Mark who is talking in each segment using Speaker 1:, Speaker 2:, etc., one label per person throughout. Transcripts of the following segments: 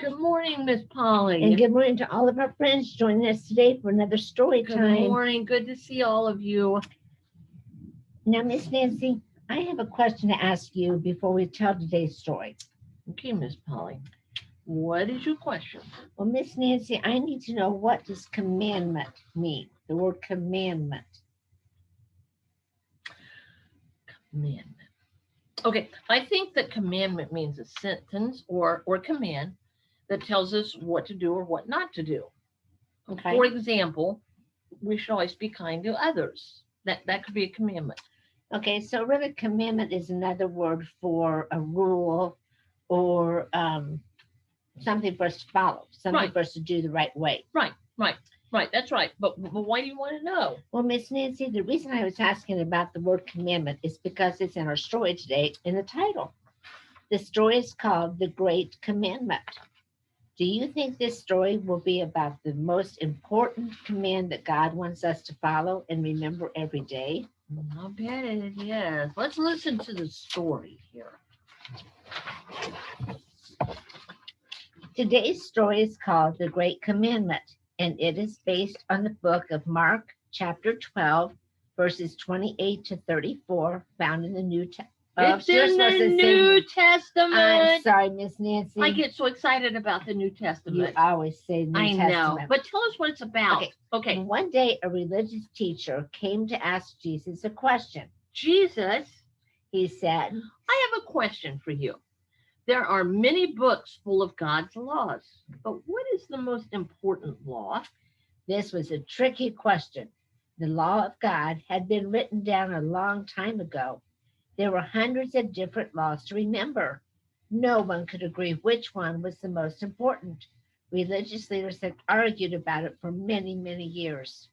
Speaker 1: Good morning, Miss Polly.
Speaker 2: And good morning to all of our friends joining us today for another story
Speaker 1: Good
Speaker 2: time.
Speaker 1: morning. Good to see all of you.
Speaker 2: Now, Miss Nancy, I have a question to ask you before we tell today's story.
Speaker 1: Okay, Miss Polly. What is your question?
Speaker 2: Well, Miss Nancy, I need to know, what does commandment mean? The word commandment.
Speaker 1: Commandment. Okay, I think that commandment means a sentence or command that tells us what to do or what not to do.
Speaker 2: Okay.
Speaker 1: For example, we should always be kind to others. That could be a commandment.
Speaker 2: Okay, so really commandment is another word for a rule or something for us to follow, something
Speaker 1: Right.
Speaker 2: for us to do the right way.
Speaker 1: Right. That's right. But why do you want to know?
Speaker 2: Well, Miss Nancy, the reason I was asking about the word commandment is because it's in our story today in the title. The story is called The Great Commandment. Do you think this story will be about the most important command that God wants us to follow and remember every day?
Speaker 1: I bet it is. Let's listen to the story here.
Speaker 2: Today's story is called The Great Commandment, and it is based on the book of Mark, chapter 12, verses 28 to 34, found in the New Testament.
Speaker 1: It's in the New Testament.
Speaker 2: I'm sorry, Miss Nancy.
Speaker 1: I get so excited about the New Testament.
Speaker 2: You always say New Testament.
Speaker 1: I know, but tell us what it's about. Okay.
Speaker 2: One day, a religious teacher came to ask Jesus a question.
Speaker 1: Jesus,
Speaker 2: he said,
Speaker 1: I have a question for you. There are many books full of God's laws, but what is the most important law?
Speaker 2: This was a tricky question. The law of God had been written down a long time ago. There were hundreds of different laws to remember. No one could agree which one was the most important. Religious leaders had argued about it for many, many years.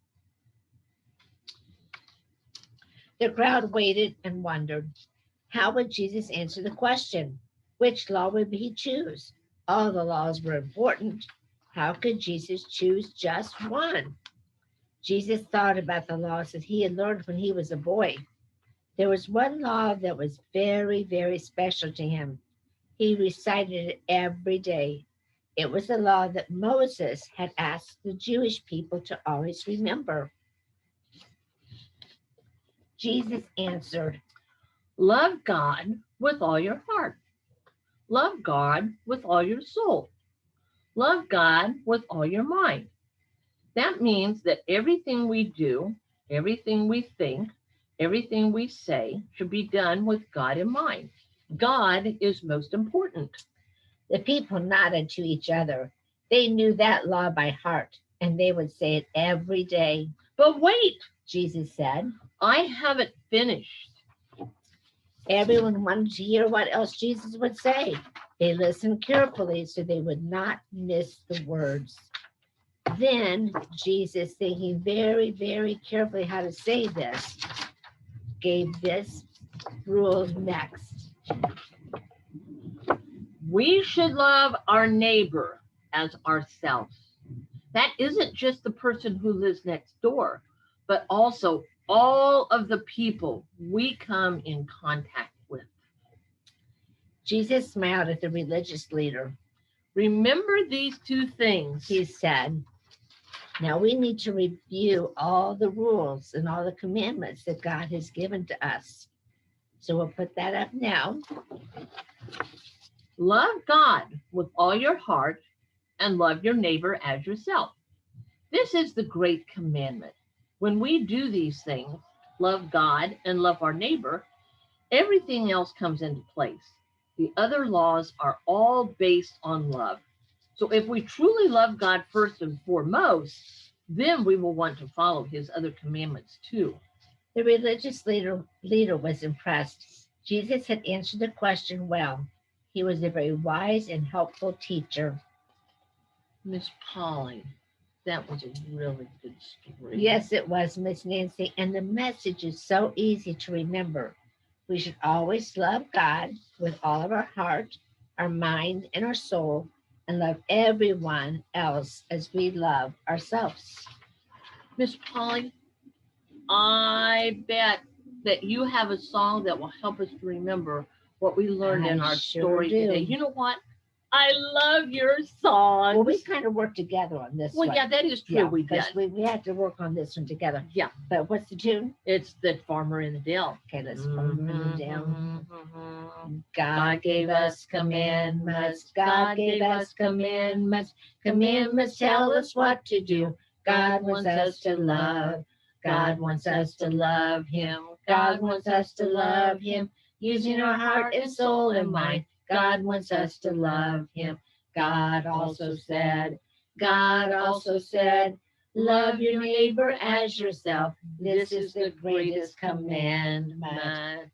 Speaker 2: The crowd waited and wondered, how would Jesus answer the question? Which law would he choose? All the laws were important. How could Jesus choose just one? Jesus thought about the laws that he had learned when he was a boy. There was one law that was very, very special to him. He recited it every day. It was a law that Moses had asked the Jewish people to always remember. Jesus answered,
Speaker 1: love God with all your heart. Love God with all your soul. Love God with all your mind. That means that everything we do, everything we think, everything we say should be done with God in mind. God is most important.
Speaker 2: The people nodded to each other. They knew that law by heart, and they would say it every day.
Speaker 1: But wait,
Speaker 2: Jesus said,
Speaker 1: I haven't finished.
Speaker 2: Everyone wanted to hear what else Jesus would say. They listened carefully so they would not miss the words. Then Jesus, thinking very, very carefully how to say this, gave this rule next.
Speaker 1: We should love our neighbor as ourselves. That isn't just the person who lives next door, but also all of the people we come in contact with.
Speaker 2: Jesus smiled at the religious leader.
Speaker 1: Remember these two things,
Speaker 2: he said. Now we need to review all the rules and all the commandments that God has given to us. So we'll put that up now.
Speaker 1: Love God with all your heart and love your neighbor as yourself. This is the great commandment. When we do these things, love God and love our neighbor, everything else comes into place. The other laws are all based on love. So if we truly love God first and foremost, then we will want to follow his other commandments too.
Speaker 2: The religious leader was impressed. Jesus had answered the question well. He was a very wise and helpful teacher.
Speaker 1: Miss Polly, that was a really good story.
Speaker 2: Yes, it was, Miss Nancy. And the message is so easy to remember. We should always love God with all of our heart, our mind, and our soul, and love everyone else as we love ourselves.
Speaker 1: Miss Polly, I bet that you have a song that will help us to remember what we learned in our story today. You know what? I love your
Speaker 2: Well, we
Speaker 1: songs.
Speaker 2: kind of worked together on this
Speaker 1: Well,
Speaker 2: one.
Speaker 1: yeah, that is true.
Speaker 2: Yeah,
Speaker 1: We did.
Speaker 2: because we had to work on this one together.
Speaker 1: Yeah,
Speaker 2: But what's the tune?
Speaker 1: it's the farmer in the dell.
Speaker 2: Okay, let's farmer in the dell.
Speaker 1: Mhm.
Speaker 2: God gave us commandments. God gave us commandments. Commandments tell us what to do. God wants us to love. God wants us to love Him. God wants us to love Him. Using our heart and soul and mind. God wants us to love Him. God also said, God also said, love your neighbor as yourself. This is the greatest commandment.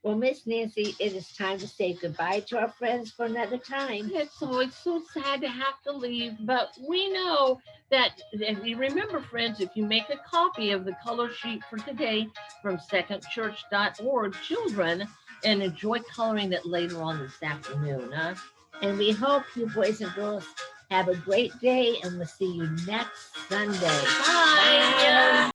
Speaker 2: Well, Miss Nancy, it is time to say goodbye to our friends for another time.
Speaker 1: It's so sad to have to leave, but we know that if you remember, friends, if you make a copy of the color sheet for today from secondchurch.org, children, and enjoy coloring it later on this afternoon, huh?
Speaker 2: And we hope you boys and girls have a great day, and we'll see you next Sunday.
Speaker 1: Bye.
Speaker 2: Bye.